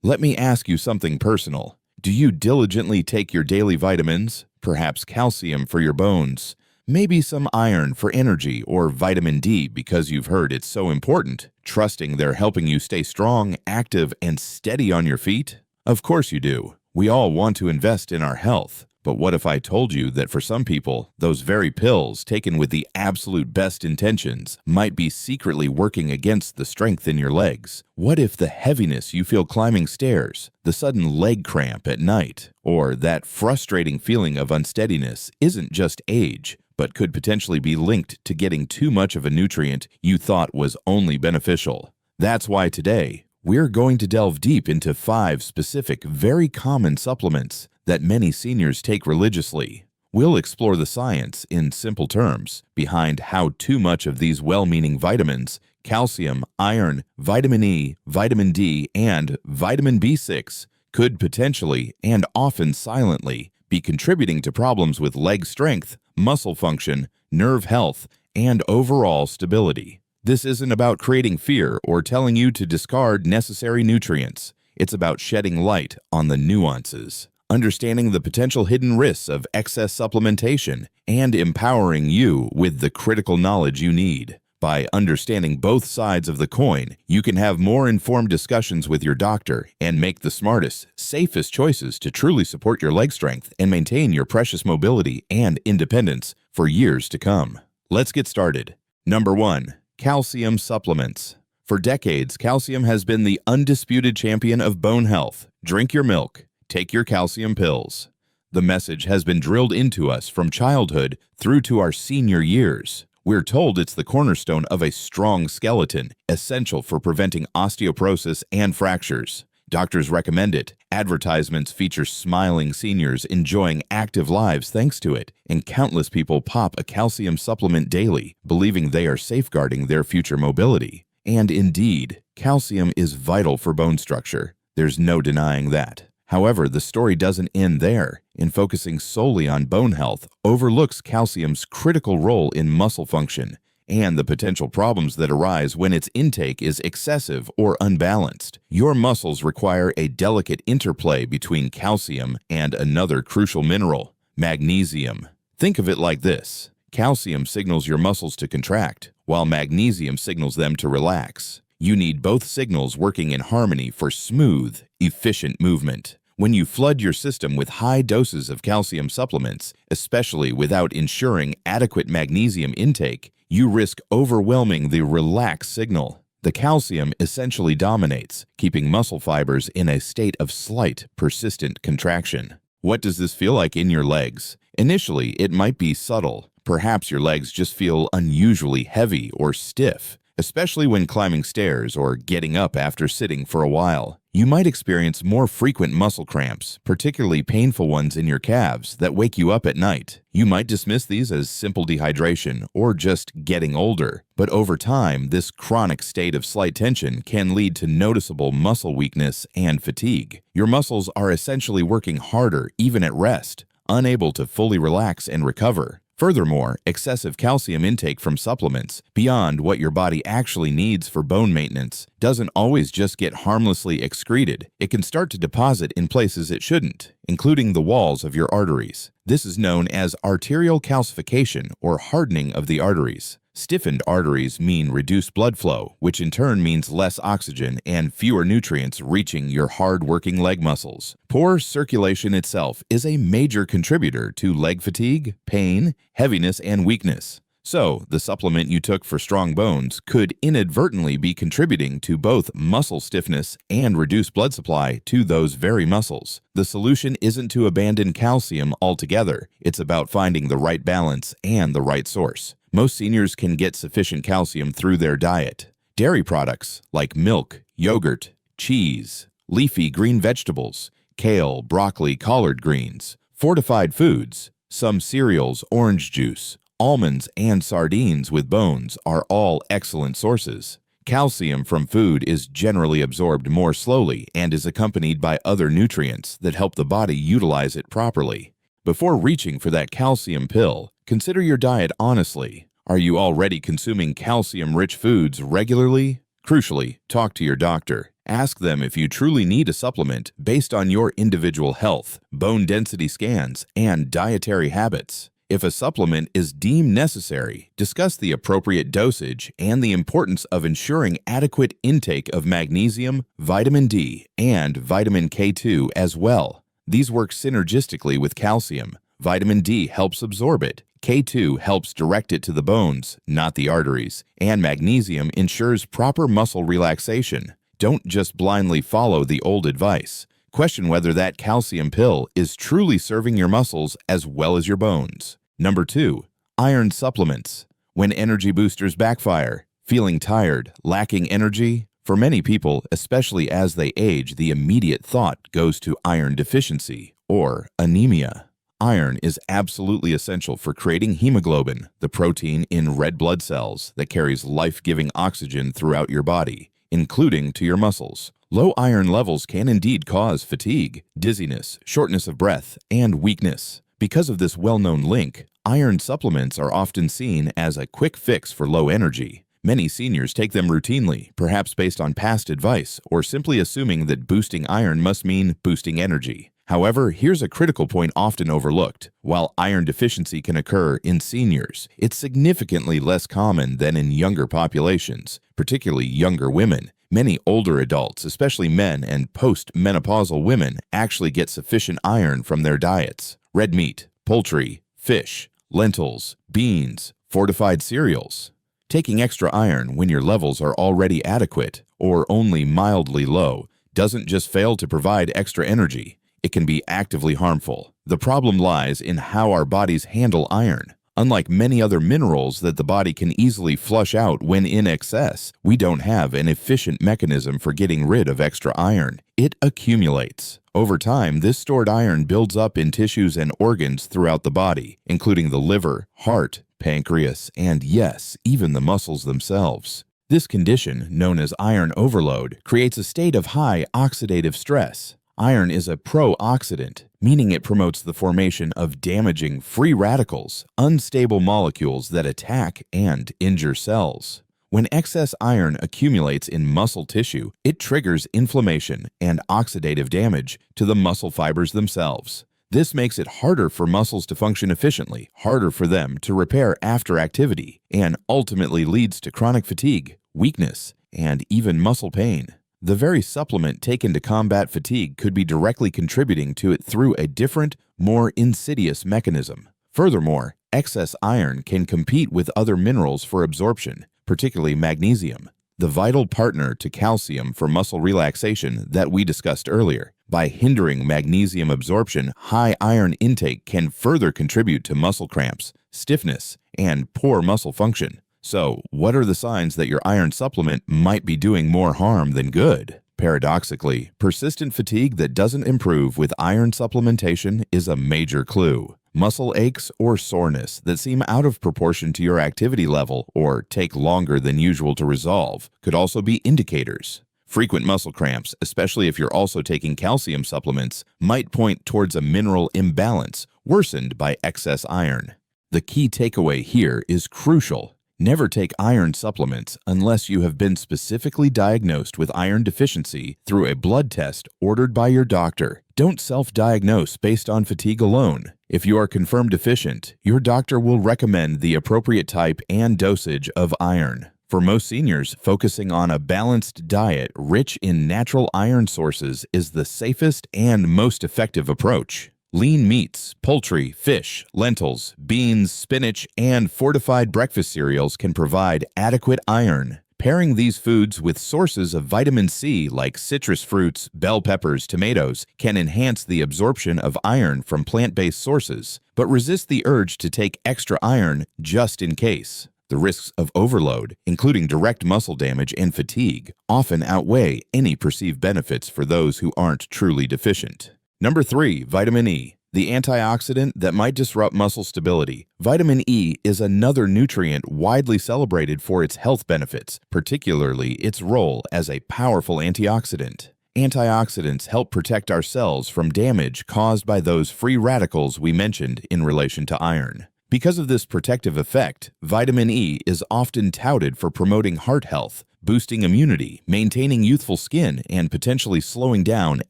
Let me ask you something personal. Do you diligently take your daily vitamins, perhaps calcium for your bones, maybe some iron for energy or vitamin D because you've heard it's so important, trusting they're helping you stay strong, active, and steady on your feet? Of course you do. We all want to invest in our health. But what if I told you that for some people, those very pills taken with the absolute best intentions might be secretly working against the strength in your legs? What if the heaviness you feel climbing stairs, the sudden leg cramp at night, or that frustrating feeling of unsteadiness isn't just age, but could potentially be linked to getting too much of a nutrient you thought was only beneficial? That's why today, we're going to delve deep into 5 specific, very common supplements that many seniors take religiously. We'll explore the science, in simple terms, behind how too much of these well-meaning vitamins, calcium, iron, vitamin E, vitamin D, and vitamin B6, could potentially, and often silently, be contributing to problems with leg strength, muscle function, nerve health, and overall stability. This isn't about creating fear or telling you to discard necessary nutrients. It's about shedding light on the nuances, understanding the potential hidden risks of excess supplementation, and empowering you with the critical knowledge you need. By understanding both sides of the coin, you can have more informed discussions with your doctor and make the smartest, safest choices to truly support your leg strength and maintain your precious mobility and independence for years to come. Let's get started. Number 1. Calcium supplements. For decades, calcium has been the undisputed champion of bone health. Drink your milk. Take your calcium pills. The message has been drilled into us from childhood through to our senior years. We're told it's the cornerstone of a strong skeleton, essential for preventing osteoporosis and fractures. Doctors recommend it. Advertisements feature smiling seniors enjoying active lives thanks to it, and countless people pop a calcium supplement daily, believing they are safeguarding their future mobility. And indeed, calcium is vital for bone structure. There's no denying that. However, the story doesn't end there. In focusing solely on bone health, overlooks calcium's critical role in muscle function and the potential problems that arise when its intake is excessive or unbalanced. Your muscles require a delicate interplay between calcium and another crucial mineral, magnesium. Think of it like this. Calcium signals your muscles to contract, while magnesium signals them to relax. You need both signals working in harmony for smooth, efficient movement. When you flood your system with high doses of calcium supplements, especially without ensuring adequate magnesium intake, you risk overwhelming the relax signal. The calcium essentially dominates, keeping muscle fibers in a state of slight, persistent contraction. What does this feel like in your legs? Initially, it might be subtle. Perhaps your legs just feel unusually heavy or stiff, especially when climbing stairs or getting up after sitting for a while. You might experience more frequent muscle cramps, particularly painful ones in your calves that wake you up at night. You might dismiss these as simple dehydration or just getting older, but over time, this chronic state of slight tension can lead to noticeable muscle weakness and fatigue. Your muscles are essentially working harder even at rest, unable to fully relax and recover. Furthermore, excessive calcium intake from supplements, beyond what your body actually needs for bone maintenance, doesn't always just get harmlessly excreted. It can start to deposit in places it shouldn't, including the walls of your arteries. This is known as arterial calcification or hardening of the arteries. Stiffened arteries mean reduced blood flow, which in turn means less oxygen and fewer nutrients reaching your hard-working leg muscles. Poor circulation itself is a major contributor to leg fatigue, pain, heaviness, and weakness. So, the supplement you took for strong bones could inadvertently be contributing to both muscle stiffness and reduced blood supply to those very muscles. The solution isn't to abandon calcium altogether. It's about finding the right balance and the right source. Most seniors can get sufficient calcium through their diet. Dairy products like milk, yogurt, cheese, leafy green vegetables, kale, broccoli, collard greens, fortified foods, some cereals, orange juice, almonds, and sardines with bones are all excellent sources. Calcium from food is generally absorbed more slowly and is accompanied by other nutrients that help the body utilize it properly. Before reaching for that calcium pill, consider your diet honestly. Are you already consuming calcium-rich foods regularly? Crucially, talk to your doctor. Ask them if you truly need a supplement based on your individual health, bone density scans, and dietary habits. If a supplement is deemed necessary, discuss the appropriate dosage and the importance of ensuring adequate intake of magnesium, vitamin D, and vitamin K2 as well. These work synergistically with calcium. Vitamin D helps absorb it. K2 helps direct it to the bones, not the arteries, and magnesium ensures proper muscle relaxation. Don't just blindly follow the old advice. Question whether that calcium pill is truly serving your muscles as well as your bones. Number 2. Iron supplements. When energy boosters backfire, feeling tired, lacking energy? For many people, especially as they age, the immediate thought goes to iron deficiency or anemia. Iron is absolutely essential for creating hemoglobin, the protein in red blood cells that carries life-giving oxygen throughout your body, including to your muscles. Low iron levels can indeed cause fatigue, dizziness, shortness of breath, and weakness. Because of this well-known link, iron supplements are often seen as a quick fix for low energy. Many seniors take them routinely, perhaps based on past advice or simply assuming that boosting iron must mean boosting energy. However, here's a critical point often overlooked. While iron deficiency can occur in seniors, it's significantly less common than in younger populations, particularly younger women. Many older adults, especially men and post-menopausal women, actually get sufficient iron from their diets. Red meat, poultry, fish, lentils, beans, fortified cereals. Taking extra iron when your levels are already adequate or only mildly low doesn't just fail to provide extra energy. It can be actively harmful. The problem lies in how our bodies handle iron. Unlike many other minerals that the body can easily flush out when in excess, we don't have an efficient mechanism for getting rid of extra iron. It accumulates. Over time, this stored iron builds up in tissues and organs throughout the body, including the liver, heart, pancreas, and yes, even the muscles themselves. This condition, known as iron overload, creates a state of high oxidative stress. Iron is a pro-oxidant, meaning it promotes the formation of damaging free radicals, unstable molecules that attack and injure cells. When excess iron accumulates in muscle tissue, it triggers inflammation and oxidative damage to the muscle fibers themselves. This makes it harder for muscles to function efficiently, harder for them to repair after activity, and ultimately leads to chronic fatigue, weakness, and even muscle pain. The very supplement taken to combat fatigue could be directly contributing to it through a different, more insidious mechanism. Furthermore, excess iron can compete with other minerals for absorption, particularly magnesium, the vital partner to calcium for muscle relaxation that we discussed earlier. By hindering magnesium absorption, high iron intake can further contribute to muscle cramps, stiffness, and poor muscle function. So, what are the signs that your iron supplement might be doing more harm than good? Paradoxically, persistent fatigue that doesn't improve with iron supplementation is a major clue. Muscle aches or soreness that seem out of proportion to your activity level or take longer than usual to resolve could also be indicators. Frequent muscle cramps, especially if you're also taking calcium supplements, might point towards a mineral imbalance worsened by excess iron. The key takeaway here is crucial. Never take iron supplements unless you have been specifically diagnosed with iron deficiency through a blood test ordered by your doctor. Don't self-diagnose based on fatigue alone. If you are confirmed deficient, your doctor will recommend the appropriate type and dosage of iron. For most seniors, focusing on a balanced diet rich in natural iron sources is the safest and most effective approach. Lean meats, poultry, fish, lentils, beans, spinach, and fortified breakfast cereals can provide adequate iron. Pairing these foods with sources of vitamin C like citrus fruits, bell peppers, tomatoes can enhance the absorption of iron from plant-based sources, but resist the urge to take extra iron just in case. The risks of overload, including direct muscle damage and fatigue, often outweigh any perceived benefits for those who aren't truly deficient. Number 3, vitamin E, the antioxidant that might disrupt muscle stability. Vitamin E is another nutrient widely celebrated for its health benefits, particularly its role as a powerful antioxidant. Antioxidants help protect our cells from damage caused by those free radicals we mentioned in relation to iron. Because of this protective effect, vitamin E is often touted for promoting heart health, boosting immunity, maintaining youthful skin, and potentially slowing down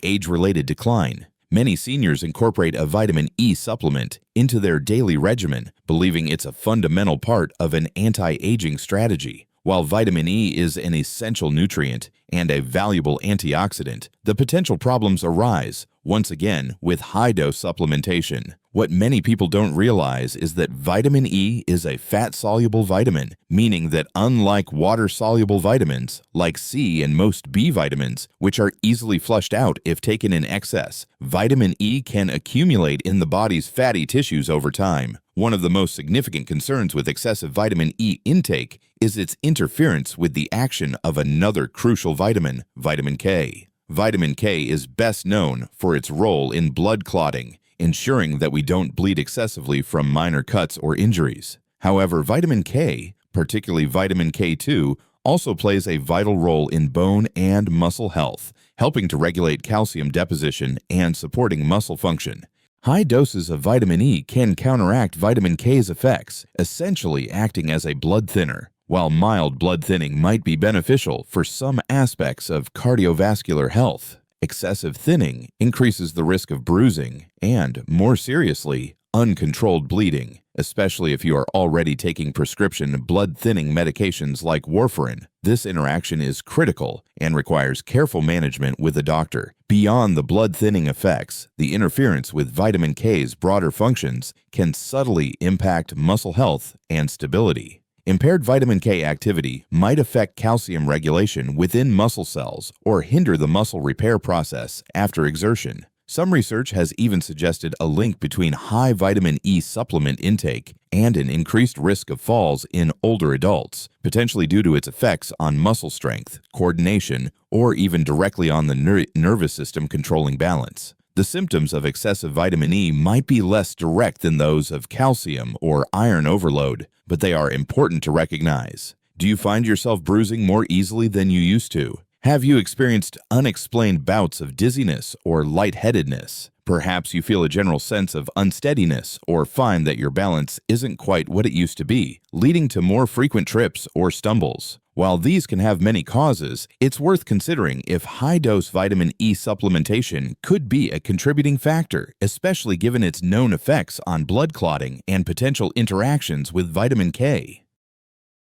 age-related decline. Many seniors incorporate a vitamin E supplement into their daily regimen, believing it's a fundamental part of an anti-aging strategy. While vitamin E is an essential nutrient and a valuable antioxidant, the potential problems arise, once again, with high-dose supplementation. What many people don't realize is that vitamin E is a fat-soluble vitamin, meaning that unlike water-soluble vitamins, like C and most B vitamins, which are easily flushed out if taken in excess, vitamin E can accumulate in the body's fatty tissues over time. One of the most significant concerns with excessive vitamin E intake is its interference with the action of another crucial vitamin, vitamin K. Vitamin K is best known for its role in blood clotting, ensuring that we don't bleed excessively from minor cuts or injuries. However, vitamin K, particularly vitamin K2, also plays a vital role in bone and muscle health, helping to regulate calcium deposition and supporting muscle function. High doses of vitamin E can counteract vitamin K's effects, essentially acting as a blood thinner. While mild blood thinning might be beneficial for some aspects of cardiovascular health, excessive thinning increases the risk of bruising and, more seriously, uncontrolled bleeding, especially if you are already taking prescription blood-thinning medications like warfarin. This interaction is critical and requires careful management with a doctor. Beyond the blood-thinning effects, the interference with vitamin K's broader functions can subtly impact muscle health and stability. Impaired vitamin K activity might affect calcium regulation within muscle cells or hinder the muscle repair process after exertion. Some research has even suggested a link between high vitamin E supplement intake and an increased risk of falls in older adults, potentially due to its effects on muscle strength, coordination, or even directly on the nervous system controlling balance. The symptoms of excessive vitamin E might be less direct than those of calcium or iron overload, but they are important to recognize. Do you find yourself bruising more easily than you used to? Have you experienced unexplained bouts of dizziness or lightheadedness? Perhaps you feel a general sense of unsteadiness or find that your balance isn't quite what it used to be, leading to more frequent trips or stumbles. While these can have many causes, it's worth considering if high-dose vitamin E supplementation could be a contributing factor, especially given its known effects on blood clotting and potential interactions with vitamin K.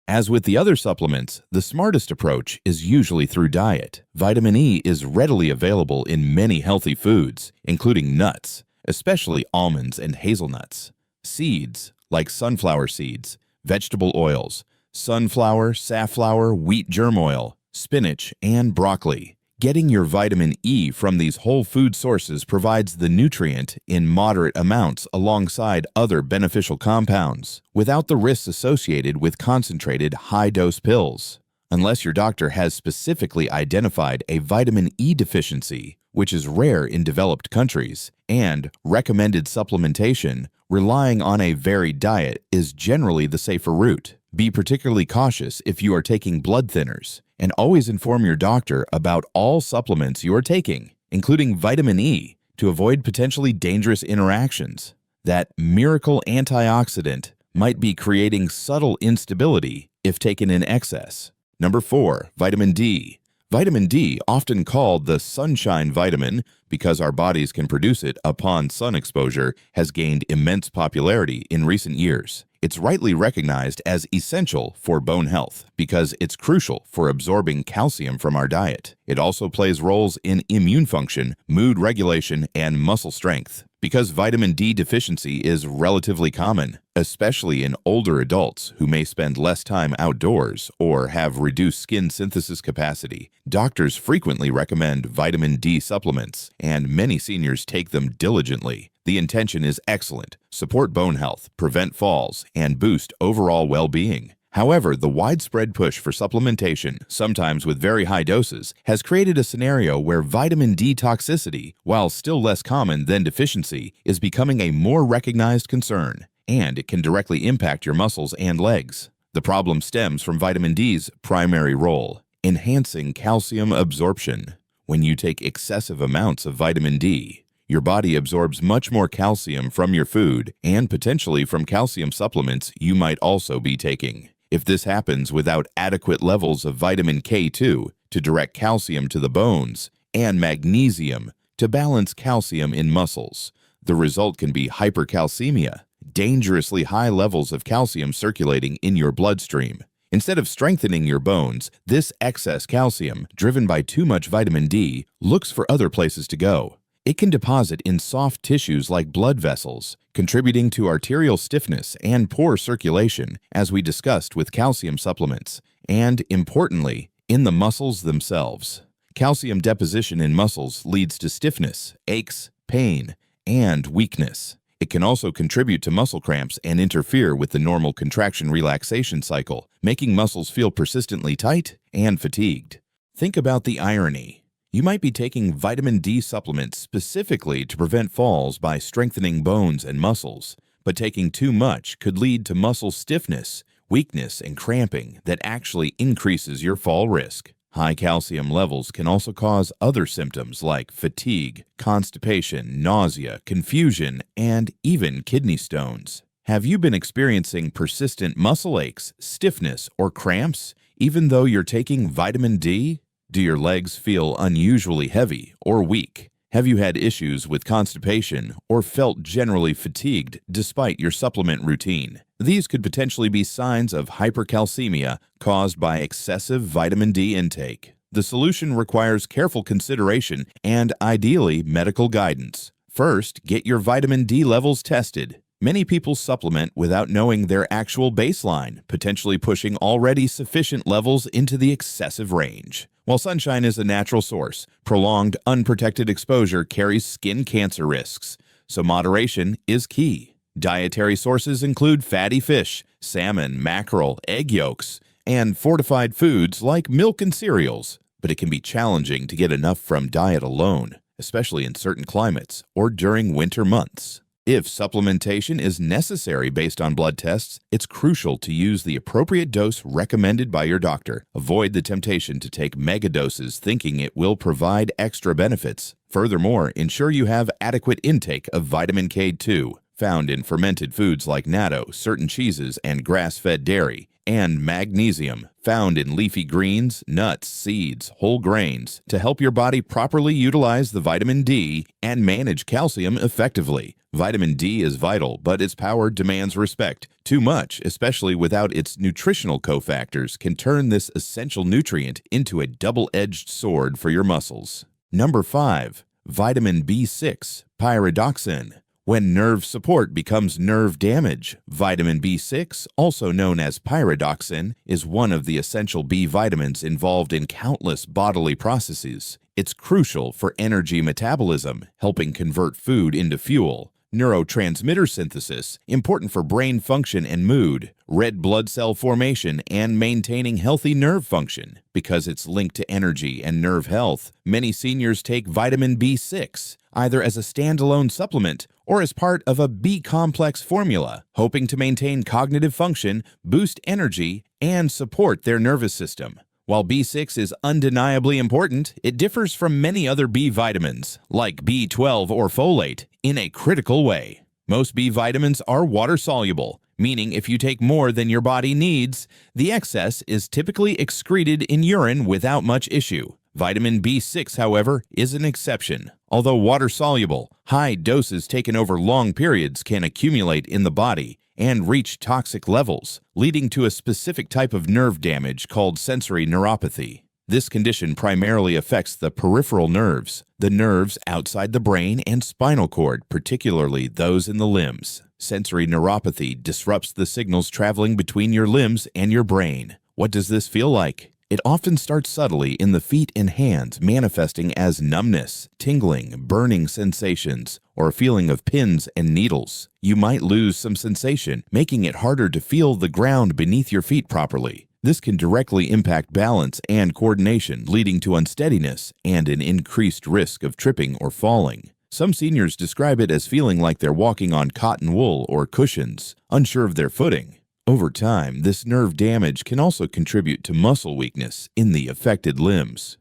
As with the other supplements, the smartest approach is usually through diet. Vitamin E is readily available in many healthy foods, including nuts, especially almonds and hazelnuts, seeds like sunflower seeds, vegetable oils, sunflower, safflower, wheat germ oil, spinach, and broccoli. Getting your vitamin E from these whole food sources provides the nutrient in moderate amounts alongside other beneficial compounds, without the risks associated with concentrated high-dose pills. Unless your doctor has specifically identified a vitamin E deficiency, which is rare in developed countries, and recommended supplementation, relying on a varied diet is generally the safer route. Be particularly cautious if you are taking blood thinners, and always inform your doctor about all supplements you are taking, including vitamin E, to avoid potentially dangerous interactions. That miracle antioxidant might be creating subtle instability if taken in excess. Number 4, vitamin D. Vitamin D, often called the sunshine vitamin because our bodies can produce it upon sun exposure, has gained immense popularity in recent years. It's rightly recognized as essential for bone health because it's crucial for absorbing calcium from our diet. It also plays roles in immune function, mood regulation, and muscle strength. Because vitamin D deficiency is relatively common, especially in older adults who may spend less time outdoors or have reduced skin synthesis capacity, doctors frequently recommend vitamin D supplements, and many seniors take them diligently. The intention is excellent: support bone health, prevent falls, and boost overall well-being. However, the widespread push for supplementation, sometimes with very high doses, has created a scenario where vitamin D toxicity, while still less common than deficiency, is becoming a more recognized concern, and it can directly impact your muscles and legs. The problem stems from vitamin D's primary role: enhancing calcium absorption. When you take excessive amounts of vitamin D, your body absorbs much more calcium from your food and potentially from calcium supplements you might also be taking. If this happens without adequate levels of vitamin K2 to direct calcium to the bones and magnesium to balance calcium in muscles, the result can be hypercalcemia, dangerously high levels of calcium circulating in your bloodstream. Instead of strengthening your bones, this excess calcium, driven by too much vitamin D, looks for other places to go. It can deposit in soft tissues like blood vessels, contributing to arterial stiffness and poor circulation, as we discussed with calcium supplements, and, importantly, in the muscles themselves. Calcium deposition in muscles leads to stiffness, aches, pain, and weakness. It can also contribute to muscle cramps and interfere with the normal contraction-relaxation cycle, making muscles feel persistently tight and fatigued. Think about the irony. You might be taking vitamin D supplements specifically to prevent falls by strengthening bones and muscles, but taking too much could lead to muscle stiffness, weakness, and cramping that actually increases your fall risk. High calcium levels can also cause other symptoms like fatigue, constipation, nausea, confusion, and even kidney stones. Have you been experiencing persistent muscle aches, stiffness, or cramps, even though you're taking vitamin D? Do your legs feel unusually heavy or weak? Have you had issues with constipation or felt generally fatigued despite your supplement routine? These could potentially be signs of hypercalcemia caused by excessive vitamin D intake. The solution requires careful consideration and, ideally, medical guidance. First, get your vitamin D levels tested. Many people supplement without knowing their actual baseline, potentially pushing already sufficient levels into the excessive range. While sunshine is a natural source, prolonged, unprotected exposure carries skin cancer risks, so moderation is key. Dietary sources include fatty fish, salmon, mackerel, egg yolks, and fortified foods like milk and cereals, but it can be challenging to get enough from diet alone, especially in certain climates or during winter months. If supplementation is necessary based on blood tests, it's crucial to use the appropriate dose recommended by your doctor. Avoid the temptation to take megadoses thinking it will provide extra benefits. Furthermore, ensure you have adequate intake of vitamin K2, found in fermented foods like natto, certain cheeses, and grass-fed dairy, and magnesium, found in leafy greens, nuts, seeds, whole grains, to help your body properly utilize the vitamin D and manage calcium effectively. Vitamin D is vital, but its power demands respect. Too much, especially without its nutritional cofactors, can turn this essential nutrient into a double-edged sword for your muscles. Number 5. Vitamin B6, pyridoxine. When nerve support becomes nerve damage, vitamin B6, also known as pyridoxine, is one of the essential B vitamins involved in countless bodily processes. It's crucial for energy metabolism, helping convert food into fuel, neurotransmitter synthesis, important for brain function and mood, red blood cell formation, and maintaining healthy nerve function. Because it's linked to energy and nerve health, many seniors take vitamin B6, either as a standalone supplement or as part of a B-complex formula, hoping to maintain cognitive function, boost energy, and support their nervous system. While B6 is undeniably important, it differs from many other B vitamins, like B12 or folate, in a critical way. Most B vitamins are water-soluble, meaning if you take more than your body needs, the excess is typically excreted in urine without much issue. Vitamin B6, however, is an exception. Although water-soluble, high doses taken over long periods can accumulate in the body and reach toxic levels, leading to a specific type of nerve damage called sensory neuropathy. This condition primarily affects the peripheral nerves, the nerves outside the brain and spinal cord, particularly those in the limbs. Sensory neuropathy disrupts the signals traveling between your limbs and your brain. What does this feel like? It often starts subtly in the feet and hands, manifesting as numbness, tingling, burning sensations, or a feeling of pins and needles. You might lose some sensation, making it harder to feel the ground beneath your feet properly. This can directly impact balance and coordination, leading to unsteadiness and an increased risk of tripping or falling. Some seniors describe it as feeling like they're walking on cotton wool or cushions, unsure of their footing. Over time, this nerve damage can also contribute to muscle weakness in the affected limbs.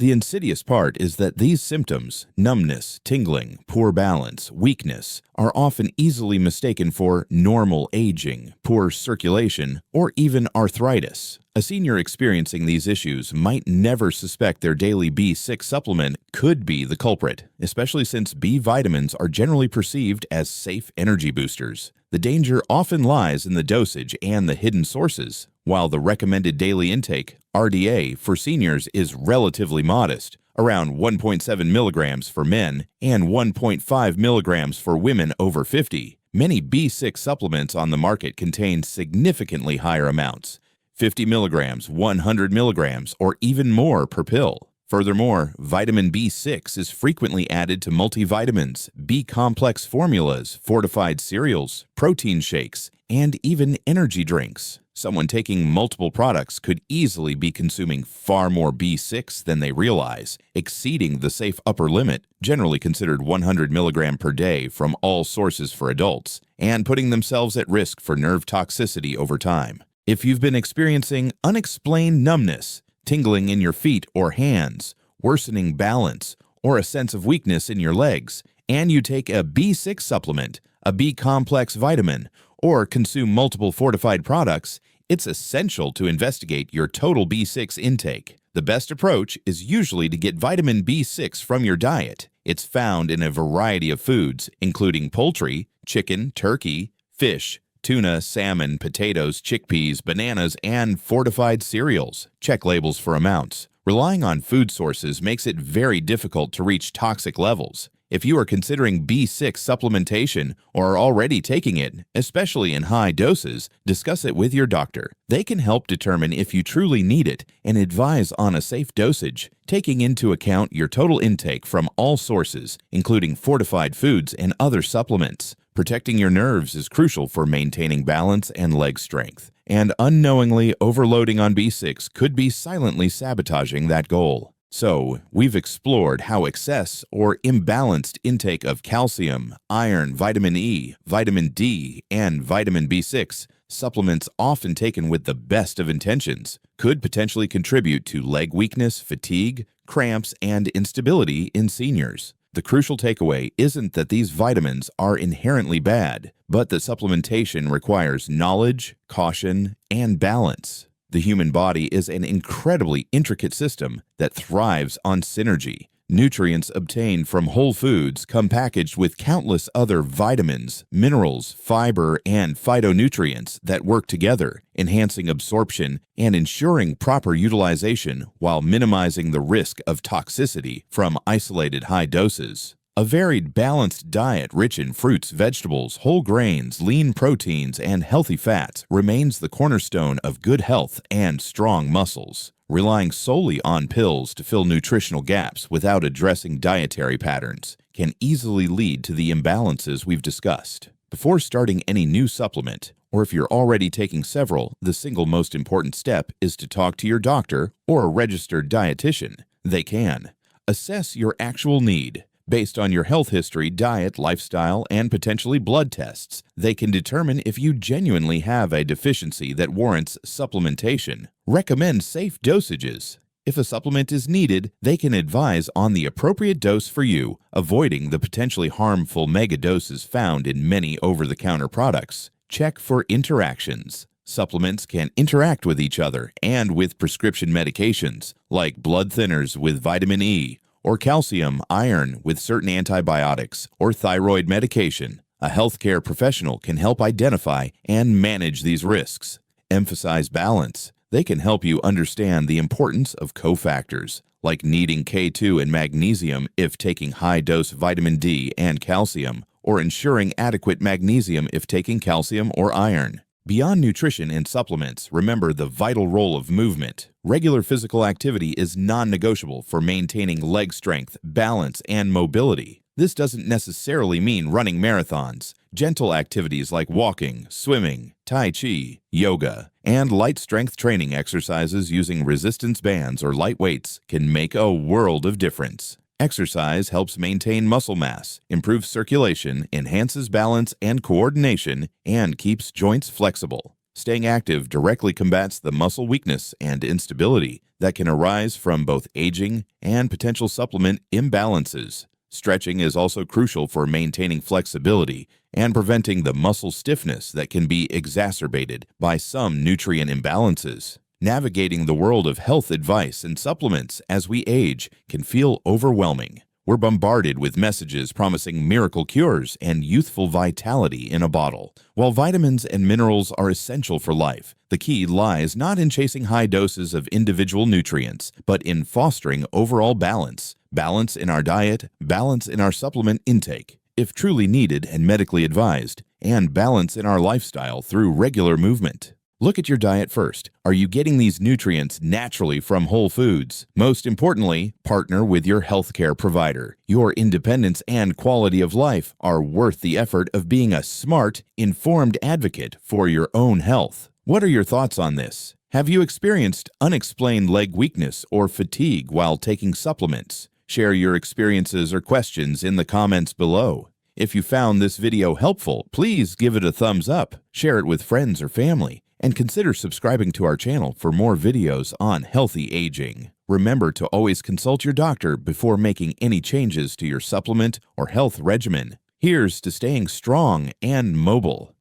The insidious part is that these symptoms, numbness, tingling, poor balance, weakness, are often easily mistaken for normal aging, poor circulation, or even arthritis. A senior experiencing these issues might never suspect their daily B6 supplement could be the culprit, especially since B vitamins are generally perceived as safe energy boosters. The danger often lies in the dosage and the hidden sources. While the recommended daily intake, RDA, for seniors is relatively modest, around 1.7 milligrams for men and 1.5 milligrams for women over 50, many B6 supplements on the market contain significantly higher amounts, 50 milligrams, 100 milligrams, or even more per pill. Furthermore, vitamin B6 is frequently added to multivitamins, B-complex formulas, fortified cereals, protein shakes, and even energy drinks. Someone taking multiple products could easily be consuming far more B6 than they realize, exceeding the safe upper limit, generally considered 100 milligram per day from all sources for adults, and putting themselves at risk for nerve toxicity over time. If you've been experiencing unexplained numbness, tingling in your feet or hands, worsening balance, or a sense of weakness in your legs, and you take a B6 supplement, a B-complex vitamin, or consume multiple fortified products, it's essential to investigate your total B6 intake. The best approach is usually to get vitamin B6 from your diet. It's found in a variety of foods, including poultry, chicken, turkey, fish, tuna, salmon, potatoes, chickpeas, bananas, and fortified cereals. Check labels for amounts. Relying on food sources makes it very difficult to reach toxic levels. If you are considering B6 supplementation or are already taking it, especially in high doses, discuss it with your doctor. They can help determine if you truly need it and advise on a safe dosage, taking into account your total intake from all sources, including fortified foods and other supplements. Protecting your nerves is crucial for maintaining balance and leg strength, and unknowingly overloading on B6 could be silently sabotaging that goal. So, we've explored how excess or imbalanced intake of calcium, iron, vitamin E, vitamin D, and vitamin B6, supplements often taken with the best of intentions, could potentially contribute to leg weakness, fatigue, cramps, and instability in seniors. The crucial takeaway isn't that these vitamins are inherently bad, but that supplementation requires knowledge, caution, and balance. The human body is an incredibly intricate system that thrives on synergy. Nutrients obtained from whole foods come packaged with countless other vitamins, minerals, fiber, and phytonutrients that work together, enhancing absorption and ensuring proper utilization while minimizing the risk of toxicity from isolated high doses. A varied, balanced diet rich in fruits, vegetables, whole grains, lean proteins, and healthy fats remains the cornerstone of good health and strong muscles. Relying solely on pills to fill nutritional gaps without addressing dietary patterns can easily lead to the imbalances we've discussed. Before starting any new supplement, or if you're already taking several, the single most important step is to talk to your doctor or a registered dietitian. They can assess your actual need. Based on your health history, diet, lifestyle, and potentially blood tests, they can determine if you genuinely have a deficiency that warrants supplementation. Recommend safe dosages. If a supplement is needed, they can advise on the appropriate dose for you, avoiding the potentially harmful megadoses found in many over-the-counter products. Check for interactions. Supplements can interact with each other and with prescription medications, like blood thinners with vitamin E, or calcium, iron with certain antibiotics, or thyroid medication. A healthcare professional can help identify and manage these risks. Emphasize balance. They can help you understand the importance of cofactors, like needing K2 and magnesium if taking high-dose vitamin D and calcium, or ensuring adequate magnesium if taking calcium or iron. Beyond nutrition and supplements, remember the vital role of movement. Regular physical activity is non-negotiable for maintaining leg strength, balance, and mobility. This doesn't necessarily mean running marathons. Gentle activities like walking, swimming, tai chi, yoga, and light strength training exercises using resistance bands or light weights can make a world of difference. Exercise helps maintain muscle mass, improves circulation, enhances balance and coordination, and keeps joints flexible. Staying active directly combats the muscle weakness and instability that can arise from both aging and potential supplement imbalances. Stretching is also crucial for maintaining flexibility and preventing the muscle stiffness that can be exacerbated by some nutrient imbalances. Navigating the world of health advice and supplements as we age can feel overwhelming. We're bombarded with messages promising miracle cures and youthful vitality in a bottle. While vitamins and minerals are essential for life, the key lies not in chasing high doses of individual nutrients, but in fostering overall balance. Balance in our diet, balance in our supplement intake, if truly needed and medically advised, and balance in our lifestyle through regular movement. Look at your diet first. Are you getting these nutrients naturally from whole foods? Most importantly, partner with your healthcare provider. Your independence and quality of life are worth the effort of being a smart, informed advocate for your own health. What are your thoughts on this? Have you experienced unexplained leg weakness or fatigue while taking supplements? Share your experiences or questions in the comments below. If you found this video helpful, please give it a thumbs up, share it with friends or family, and consider subscribing to our channel for more videos on healthy aging. Remember to always consult your doctor before making any changes to your supplement or health regimen. Here's to staying strong and mobile.